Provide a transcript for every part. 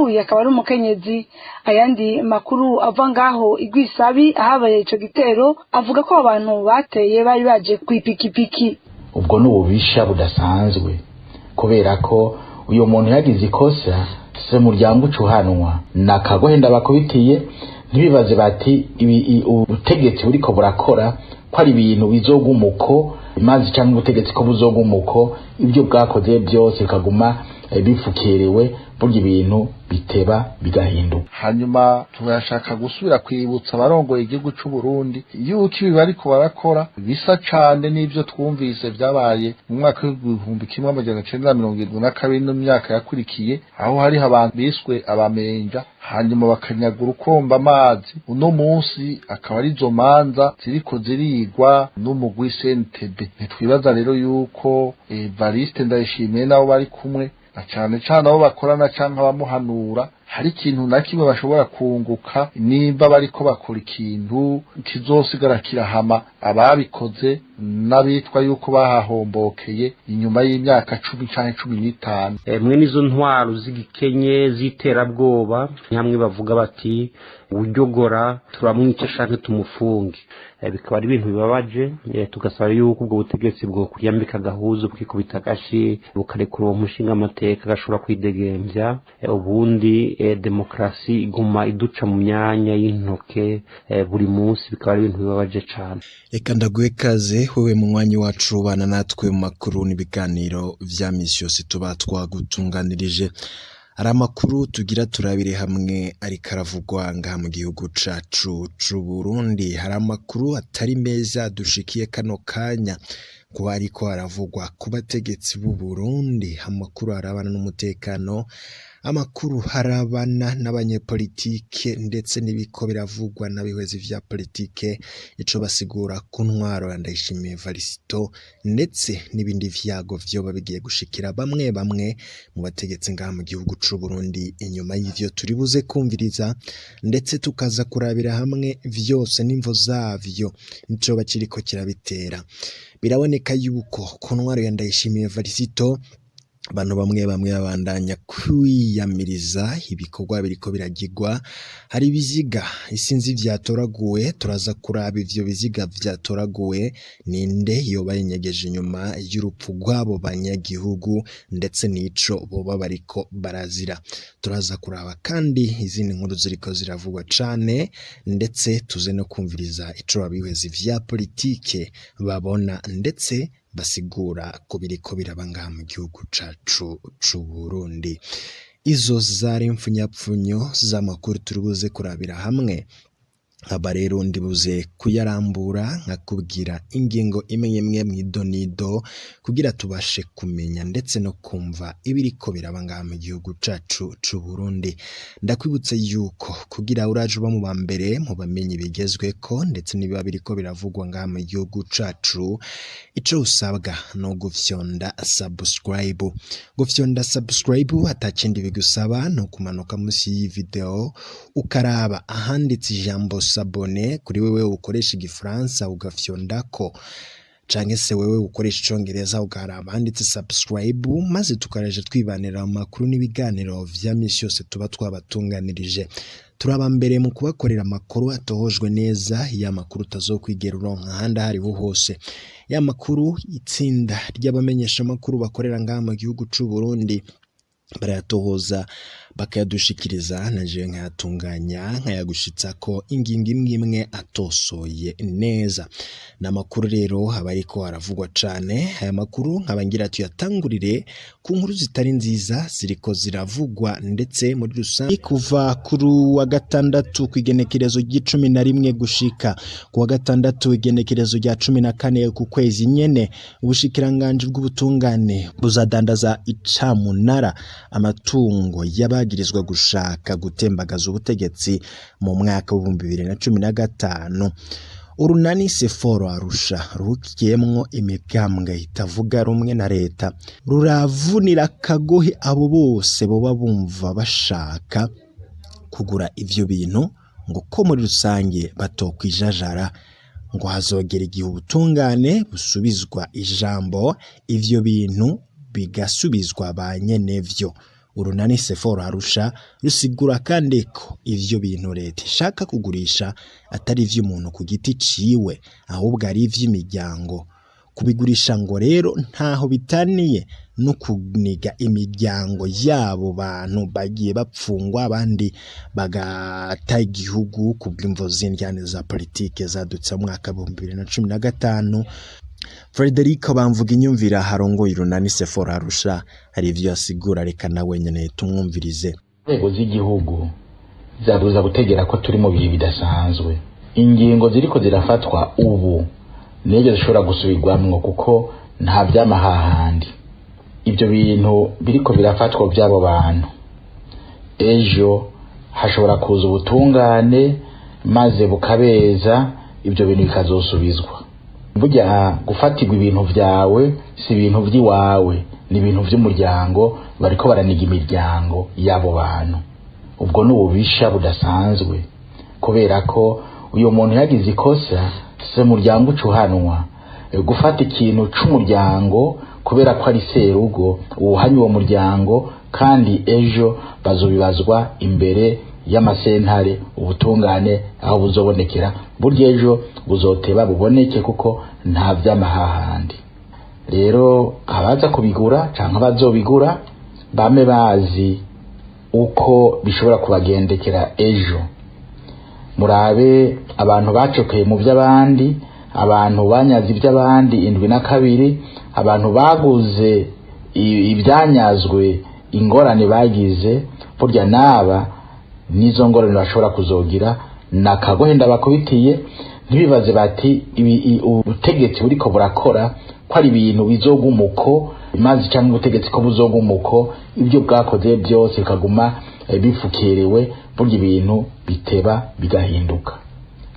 yapfuye akaba ari umukenyezi. Ayandi makuru ava ngaho igwisabi ahabaye ico gitero avuga ko abantu bateye bari baje kwipikipiki. Ubwo n'ububisha budasanzwe kubera ko uyo muntu yagize ikosa se muryango ucuhanwa nakagohenda bakubitiye ntibibaze bati ubutegetsi buriko burakora ko ari ibintu bizogumuko mazi cyangwa ubutegetsi ko buzogumuko ibyo bwakoze byose bikaguma bifukerewe burya ibintu biteba bigahinduka. Hanyuma turashaka gusubira kwibutsa abarongoye igihugu cy'u Burundi yuko ibi bariko barakora bisa cane n'ivyo twumvise vyabaye mu mwaka w'ibihumbi kimwe amajana 1972 no myaka yakurikiye aho hari abantu biswe abamenja hanyuma bakanyagura ukomba amazi. Uno munsi akaba ari zo manza ziriko zirigwa n'umugwi CNTB. Ntitwibaza rero yuko Evariste Ndayishimiye nabo bari kumwe na cane cane abo bakorana canke abamuhanura hari ikintu na kimwe bashobora kunguka nimba bariko bakora ikintu kizosigara kirahama ababikoze n'abitwa yuko bahahombokeye inyuma y'imyaka 10 canke 15. Mwe nizo ntwaro zigikenye ziterabwoba hamwe bavuga bati uryogora turamwica canke tumufunge. Bikaba ari ibintu bibabaje tugasaba yuko ubwo butegetsi bwo kuyambika gahuzo bwikubita gashi bukarekura uwo mushinga amateka gashobora kwidegemvya ubundi demokrasi iguma iduca mu myanya y'intoke buri munsi. Bikaba ari ibintu bibabaje cyane. Eka ndaguhe kaze wewe mu mwanya wacu bana natwe mu makuru n'ibiganiro vya misi yose tuba twagutunganirije. Ari amakuru tugira turabire hamwe ari karavugwa ngaha mu gihugu cacu c'u Burundi. Hari amakuru atari meza dushikiye kano kanya kuba ariko haravugwa ku bategetsi b'u Burundi. Amakuru arabana n'umutekano, amakuru harabana n'abanyepolitike ndetse n'ibiko biravugwa n'abihwezi vya politike ico basigura ku ntwaro ya Ndayishimiye Varisito ndetse n'ibindi vyago vyoba bigiye gushikira bamwe mu bategetsi ngaha mu gihugu c'u Burundi. Inyuma y'ivyo turi buze kumviriza ndetse tukaza kurabira hamwe vyose n'imvo zavyo nico bakiriko kirabitera. Biraboneka yuko ku ntwaro ya Ndayishimiye Varisito abantu bamwe babandanya kwiyamiriza ibikorwa biriko biragirwa. Hari biziga isinzi vyatoraguwe, turaza kuraba ivyo biziga vyatoraguwe ninde yoba yenyegeje inyuma y'urupfu rwabo banyagihugu ndetse n'ico boba bariko barazira. Turaza kuraba kandi izindi nkuru ziriko ziravugwa cane ndetse tuze no kumviriza ico babihwezi vya politike babona ndetse basigura ko biriko birabanga mu gihugu cacu c'u Burundi. Izo zari mfunyapfunyo z'amakuru turubuze kurabira hamwe. Aba rero ndibuze kuyarambura nkakubwira ingingo imwe mwidonido kugira tubashe kumenya ndetse no kumva ibiriko birabanga mu gihugu cacu c'u Burundi. Ndakwibutse yuko kugira uraje uba mu bambere mu bamenyi bigezweko ndetse nibiba biriko biravugwa ngaha mu gihugu cacu, ico usabwa no gufyonda subscribe. Gufyonda subscribe atakindi bigusaba no kumanuka musi y'i video ukaraba ahanditse ijambo sabone kuri wewe ukoresha igifaransa ugafyondako canke se wewe ukoresha icongereza ukaraba handitse subscribe maze tukareje twibanira amakuru n'ibiganiro vya misi yose tuba twabatunganirije. Turaba mbere mu kubakorera amakuru atohojwe neza, ya makuru tazokwigera uronka handa hariho hose. Ya makuru itsinda ry'abamenyesha amakuru bakorera ngaha mu gihugu c'u Burundi barayatohoza bakayadushikiriza naje nkayatunganya nkayagushitsa ko ingingo imwe atosoye neza. N'amakuru rero habariko haravugwa cane. Aya makuru nkabangira tuyatangurire ku nkuru zitari nziza ziriko ziravugwa ndetse muri rusange kuva kuri wa gatandatu kwigenekerezo ry'11 gushika ku wa gatandatu igenekerezo rya 14 ku kwezi nyene ubushikiranganje bw'ubutungane buzadandaza icamunara amatungo yabagirizwa gushaka gutembagaza ubutegetsi mu mwaka wa 2015. Urunani Seforo Arusha rukiyemwo imigambwe itavuga rumwe na leta ruravunira kagohe abo bose boba bumva bashaka kugura ivyo bintu ngo ko muri rusange batokwijajara ngo hazogera igihe ubutungane busubizwa ijambo ivyo bintu bigasubizwa ba nyenevyo. urunani Sefor Arusha rusigura kandi ko ivyo bintu leta ishaka kugurisha atari ivy'umuntu ku giti ciwe ahubwo ari ivy'imiryango. Kubigurisha ngo rero ntaho bitaniye no kuniga imiryango yabo bantu bagiye bapfungwa abandi bagata igihugu kubw'imvo z'indyane za politike zadutse mu mwaka 2015. Frederico Bamvuga inyumvira harongoye urunani Sefor Arusha hari ivyo asigura, reka nawe nyene tumwumvirize. Inzego z'igihugu zabuza gutegera ko turi mu bihe bidasanzwe. Ingingo ziriko zirafatwa ubu neje zishobora gusubirwamwo kuko nta vyamahahandi. Ibyo bintu biriko birafatwa by'abo bantu ejo hashobora kuza ubutungane maze bukabeza ibyo bintu bikazosubizwa. Burya gufatirwa ibintu vyawe si ibintu vy'iwawe, ni ibintu vy'umuryango bariko baraniga imiryango y'abo bantu. Ubwo n'ububisha budasanzwe kubera ko uyo muntu yagize ikosa se muryango ucuhanwa. Gufata ikintu c'umuryango kubera ko ari serugo ubuhanyi uwo muryango kandi ejo bazobibazwa imbere y'amasentare ubutungane aho buzobonekera. Burya ejo buzoteba buboneke kuko nta vy'amahahandi. Rero abaza kubigura canke bazobigura bame bazi uko bishobora kubagendekera ejo. Murabe abantu bacokeye mu vy'abandi, abantu banyaze iby'abandi 72, abantu baguze ibyanyazwe ingorane bagize. Burya naba nizo ngorane bashobora kuzogira nakagohenda bakubitiye. Ntibibaze bati ubutegetsi buriko burakora ko ari ibintu bizogumuko mazi cyangwa ubutegetsi ko buzogumuko ibyo bwakoze byose kaguma bifukerewe. Burya ibintu biteba bigahinduka.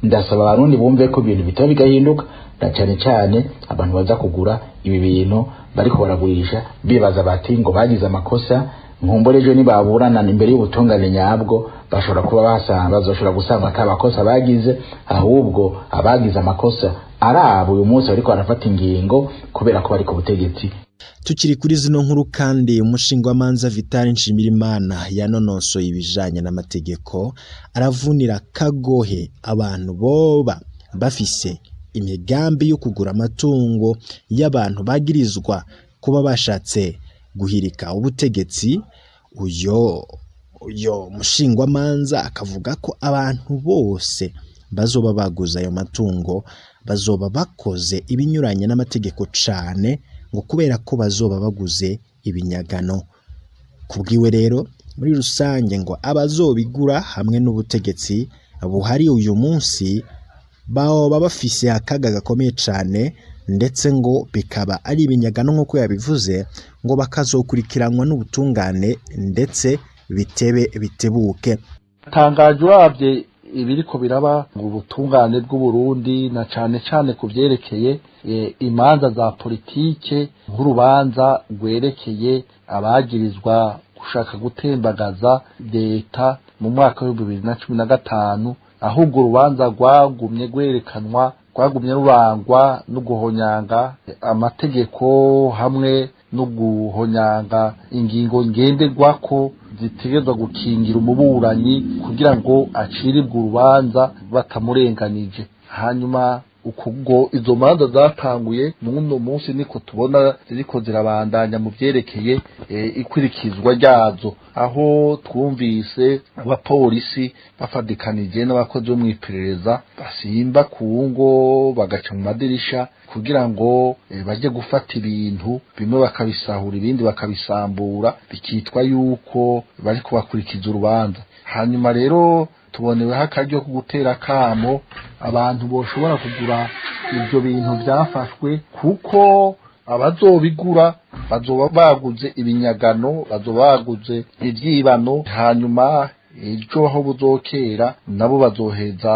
Ndasaba abarundi bumve ko ibintu biteba bigahinduka, na cyane cyane abantu baza kugura ibi bintu bariko baragurisha bibaza bati ngo bagize amakosa. Nkumborejo nibaburana imbere y'ubutungane nyabwo bashobora kuba basanga bazoshobora gusanga atabakosa bagize, ahubwo abagize amakosa arabo uyu munsi bariko barafata ingingo kubera ko bari ku butegetsi. Tukiri kuri zino nkuru kandi umushingwamanza Vital Nshimirimana yanonosoye ibijanye n'amategeko aravunira kagohe abantu boba bafise imigambi yo kugura amatungo y'abantu bagirizwa kuba bashatse guhirika ubutegetsi. Uyo mushingwamanza akavuga ko abantu bose bazoba baguza ayo matungo bazoba bakoze ibinyuranye n'amategeko cane, ngo kubera ko bazoba baguze ibinyagano. Kubwiwe rero muri rusange ngo abazobigura hamwe n'ubutegetsi buhari uyu munsi baba bafise akaga gakomeye cane, ndetse ngo bikaba ari ibinyagano nk'uko yabivuze, ngo bakazokurikiranwa n'ubutungane ndetse bitebuke. Tangaje wabye ibiriko biraba mu butungane bw'u Burundi na cane cane kuvyerekeye imanza za politike, nk'urubanza rwerekeye abagirizwa gushaka gutembagaza leta mu mwaka wa 2015, ahubwo urubanza rwagumye rwerekanwa, rwagumye rurangwa no guhonyanga amategeko hamwe no guhonyanga ingingo ngenderwako zitegerezwa gukingira umuburanyi kugira ngo aciribwe urubanza batamurenganije. Hanyuma ukugo izo manza zatanguye muno munsi niko tubona ziriko zirabandanya mu vyerekeye ikurikizwa ryazo, aho twumvise abapolisi bafadikanije n'abakozi bo mwiperereza basimba ku ngo bagaca mu madirisha kugira ngo baje gufata ibintu bimwe bakabisahura ibindi bakabisambura, bikitwa yuko bari kubakurikiza urubanza. Hanyuma rero tuboneweho akaryo ko gutera kamo abantu boshobora kugura ibyo bintu byafashwe, kuko abazobigura bazoba baguze ibinyagano, bazoba baguze ivyibano, hanyuma ejo aho buzokera nabo bazoheza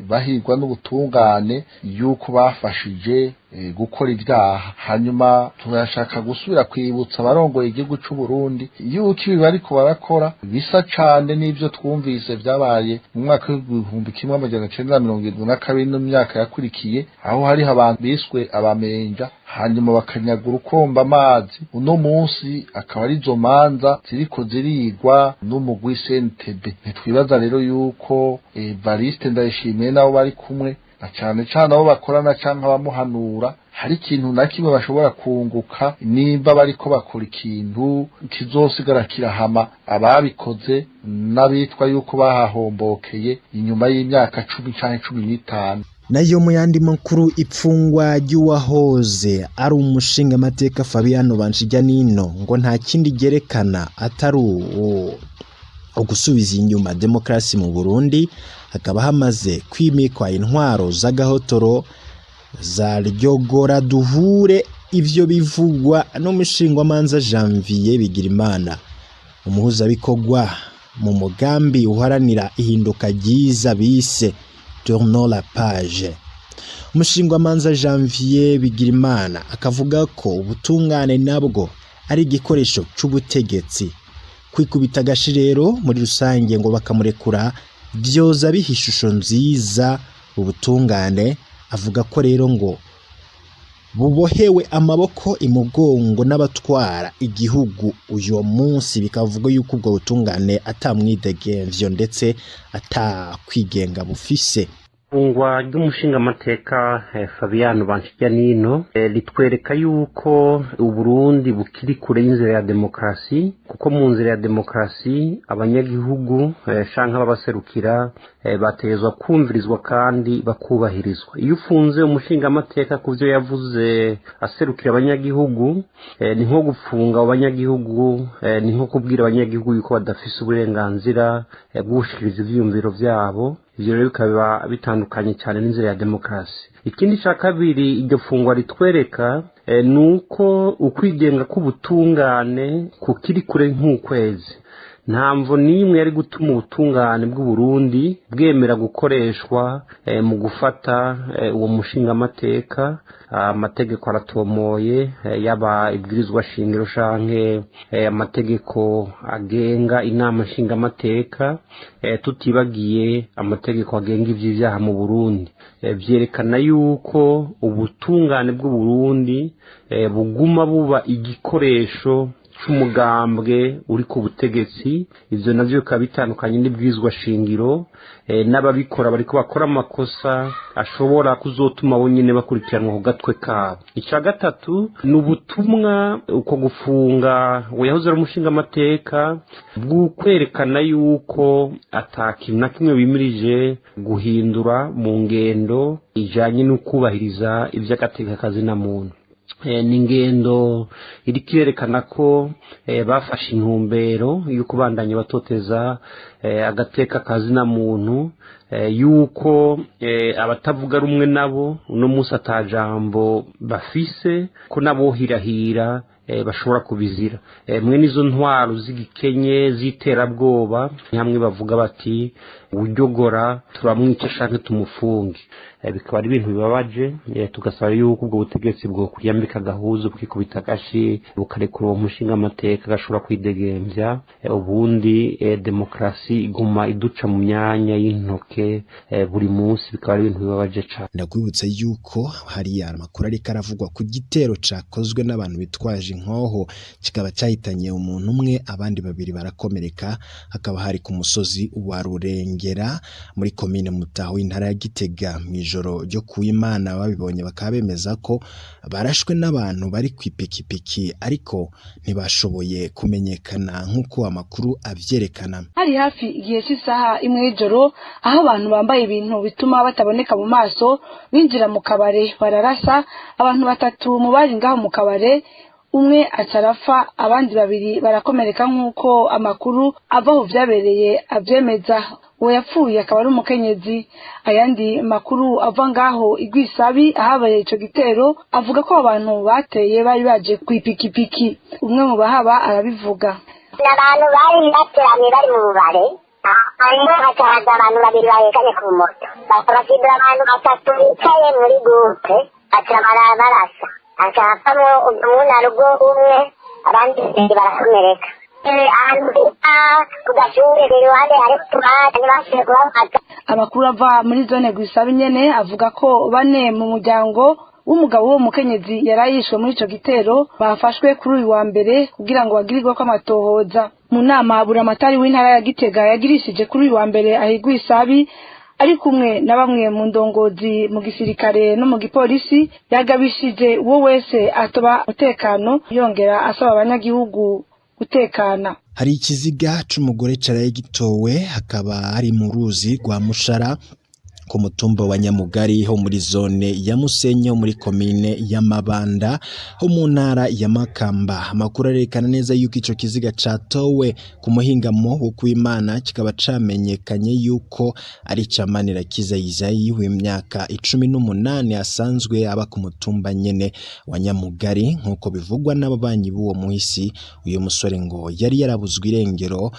bahirwa n'ubutungane yuko bafashije gukora ibyaha. Hanyuma turashaka gusubira kwibutsa abarongoye igihugu c'u Burundi yuko ibi bariko barakora bisa cane n'ivyo twumvise vyabaye mu mwaka w'igihumbi kimwe amajana icenda na mirongo irindwi na kabiri no mu myaka yakurikiye, aho hariho abantu biswe abamenja hanyuma bakanyaga urukomba amazi. Uno munsi akaba ari izo manza ziriko zirigwa n'umugwi CNTB. Ntitwibaza rero yuko Evariste Ndayishimiye nabo bari kumwe na cane cane abo bakorana canke abamuhanura hari ikintu na kimwe bashobora kunguka nimba bariko bakora ikintu kizosigara kirahama ababikoze n'abitwa yuko bahahombokeye inyuma y'imyaka 10 canke 15. Nayo mu yandi makuru, ipfungwa ry'uwahoze ari umushinga amateka Fabiano Banshiganino ngo nta kindi gerekana atari ugusubiza inyuma demokrasi mu Burundi. Hakaba hamaze kwimikwa intwaro z'agahotoro za ryogora duhure. Ivyo bivugwa n'umushingwamanza Janvier Bigirimana, umuhuzabikorwa mu mugambi uharanira ihinduka ryiza bise Tournons la page. Umushingwamanza Janvier Bigirimana akavuga ko ubutungane nabwo ari igikoresho c'ubutegetsi. Kwikubita agashirero muri rusange ngo bakamurekura byoza biha ishusho nziza ubutungane. Avuga ko rero ngo bubohewe amaboko imugongo n'abatwara igihugu uyu munsi, bikavuga yuko ubwo butungane atamwidegemvyo ndetse atakwigenga bufise. Ifungwa ry'umushinga amateka Fabiano Banshiganino litwereka yuko Uburundi bukiri kure y'inzira ya demokrasi, kuko mu nzira ya demokrasi abanyagihugu canke ababaserukira batezwa kumvirizwa kandi bakubahirizwa. Iyo ufunze umushinga amateka kuvyo yavuze aserukira abanyagihugu, ni nko gufunga abanyagihugu, ni nko kubwira abanyagihugu yuko badafise uburenganzira bwo gushikiriza ivyiyumviro vyabo. Ivyo rero bikaba bitandukanye cyane n'inzira ya demokrasi. Ikindi ca kabiri iryo fungwa ritwereka nuko ukwigenga k'ubutungane kukiri kure nk'ukwezi. Ntamvo nimwe yari gutuma ubutungane bw'u Burundi bwemera gukoreshwa mu gufata uwo mushinga amateka. Amategeko aratomoye, yaba ibwirizwa shingiro canke amategeko agenga inama nshinga amateka, tutibagiye amategeko agenga ivy'ivyaha mu Burundi. Vyerekana yuko ubutungane bw'u Burundi buguma buba igikoresho c'umugambwe uri ku butegetsi. Ivyo navyo bikaba bitandukanye n'ibwirizwa shingiro. N'ababikora bariko bakora amakosa ashobora kuzotuma bo nyene bakurikiranwa ku gatwe kabo. Ica gatatu ni ubutumwa uko gufunga yahoze ari umushinga amateka bw'ukwerekana yuko atakintu na kimwe bimirije guhindura mu ngendo ijanye no kubahiriza ivy'agateka kazina muntu. Ni ingendo iriko irerekana ko bafashe intumbero yuko bandanye batoteza agateka kazina muntu, yuko abatavuga rumwe nabo uno munsi atajambo bafise, ko nabo hirahira bashobora kubizira. Mwe nizo ntwaro z'igikenye z'iterabwoba, hamwe bavuga bati uryogora turamwica canke tumufunge. Bikaba ari ibintu bibabaje. Tugasaba yuko ubwo butegetsi bwo kuyambika gahuzu bukikubita gashi bukarekura uwo mushinga amateka gashobora kwidegemvya, ubundi demokrasi iguma iduca mu myanya y'intoke buri munsi. Bikaba ari ibintu bibabaje cyane. Ndakwibutsa yuko hari amakuru ariko aravugwa ku gitero cakozwe n'abantu bitwaje inkoho, kikaba cyahitanye umuntu umwe, abandi babiri barakomereka. Hakaba hari ku musozi wa Rurengera muri komine Mutaho intara ya Gitega mw'ijoro ryo kuw'Imana. Babibonye bakaba bemeza ko barashwe n'abantu bari kwipikipiki ariko ntibashoboye kumenyekana nk'uko amakuru avyerekana. Hari hafi igihe cy'isaha imwe y'ijoro aho abantu bambaye ibintu bituma bataboneka mu maso binjira mu kabare bararasa abantu batatu mu bari ngaho mu kabare. Umwe atarafa, abandi babiri barakomereka nk'uko amakuru avaho vyabereye avyemeza. Uwo yapfuye akaba ari umukenyezi. Ayandi makuru ava ngaho igwisabi ahabaye ico gitero avuga ko abantu bateye bari baje kwipikipiki. Umwe mu bahaba arabivuga. N'abantu bari bateranye bari mu bubare, hanyuma hakaza abantu babiri bahekanye ku moto, bakabasibira abantu batatu bicaye muri groupe. baca barasa akavamo umunarugo umwe abandi barakomereka ahantu bita ku gashure iruhande hari utubanza ntibashije kubafata. Amakuru ava muri zone Gwisaba nyene avuga ko bane mu muryango w'umugabo wo mukenyezi yarayishwe muri ico gitero bafashwe kuri uyu wa mbere kugira ngo bagirirwe ko amatohoza. Mu nama buramatari w'intara ya Gitega yagirishije kuri uyu wa mbere ahigwa Isabi ari kumwe na bamwe mu ndongozi mu gisirikare no mu gipolisi, yagabishije uwo wese atoba umutekano yongera asaba abanyagihugu gutekana. Hari ikiziga c'umugore caraye gitowe hakaba hari mu ruzi rwa Mushara ku mutumba wa Nyamugari ho muri zone ya Musenyi ho muri komine ya Mabanda ho mu ntara ya Makamba. Amakuru arerekana neza yuko ico kiziga catowe ku muhingamo wo kw'Imana kikaba camenyekanye yuko ari camanira Kizayizayi w'imyaka 18 asanzwe aba ku mutumba nyene wa Nyamugari nkuko bivugwa n'ababanyi b'uwo muhisi. Uyu musore ngo yari yarabuzwe irengero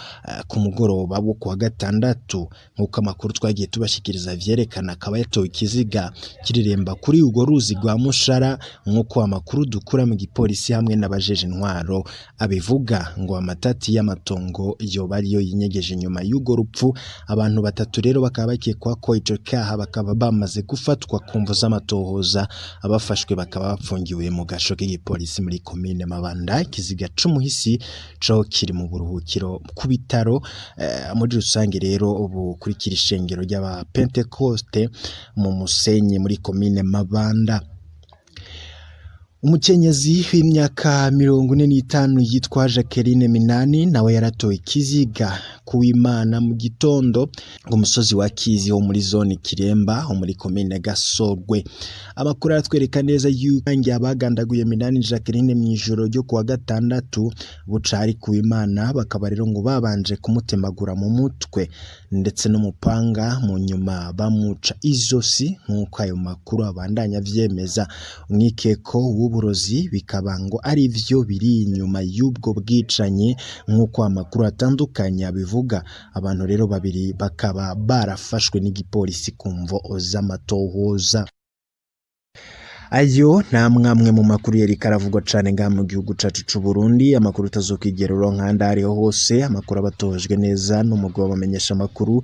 ku mugoroba wo ku wa gatandatu nkuko amakuru twagiye tubashikiriza yerekana akaba yatowe ikiziga kiriremba kuri urwo ruzi rwa Mushara nkuko amakuru dukura mu gipolisi hamwe n'abajeje intwaro abivuga ngo amatati y'amatongo yoba ariyo yinyegeje inyuma y'urwo rupfu. Abantu batatu rero bakaba bakekwa ko ico cyaha bakaba bamaze gufatwa ku mvu z'amatohoza, abafashwe bakaba bapfungiwe mu gasho k'igipolisi muri komine Mabanda. Ikiziga c'umuhisi co kiri mu buruhukiro ku bitaro muri rusange rero ubu kurikira ishengero ry'aba Pentecoste mu Musenyi muri komine Mabanda. Umukenyezi w'imyaka 45 yitwa Jacqueline Minani nawe yaratowe ikiziga kuw'Imana mu gitondo ku musozi wa Kizi ho muri zone Kiremba ho muri komine Gasorwe. Amakuru aratwereka neza yuko abagandaguye Minani Jacqueline mu ijoro ryo kuwa gatandatu bucari kuw'Imana bakaba rero ngo babanje kumutemagura mu mutwe ndetse n'umupanga mu nyuma bamuca izosi nkuko ayo makuru abandanya vyemeza. Umwikeko w'uburozi bikaba ngo ari vyo biri inyuma y'ubwo bwicanyi nkuko amakuru atandukanye abivuga. Abantu rero babiri bakaba barafashwe n'igipolisi kumvo z'amatohoza. Ayo namwe mu makuru yari karavugwa cane nga mu gihugu cacu c'u Burundi. Amakuru tazokwigera uronkanda ariho hose, amakuru abatojwe neza n'umugabo bamenyesha amakuru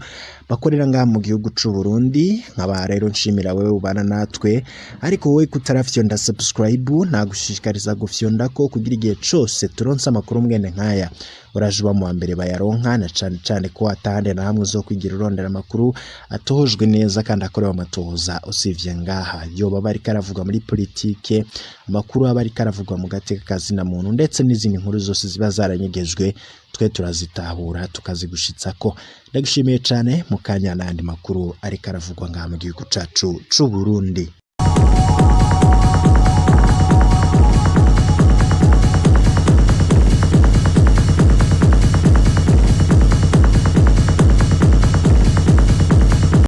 bakorera nga mu gihugu c'u Burundi. Nkaba rero nshimira wewe ubana natwe, ariko wowe kutarafyonda subscribe nagushishikariza gufyonda ko kugira igihe cose turonse amakuru mwene nkaya uraje uba mu mbere bayaronka, na cane ko atahande na hamwe zo kwigira urondera amakuru atohojwe neza kandi akorewe amatohoza usivye ngaha. Yoba bari karavuga muri politike, amakuru aba ari karavugwa mu gateka kazina muntu ndetse n'izindi nkuru zose ziba zaranyegejwe twe turazitahura tukazigushitsako. Ndagushimiye cane mu kanya n'andi makuru ari karavugwa ngaha mu gihugu cacu c'u Burundi.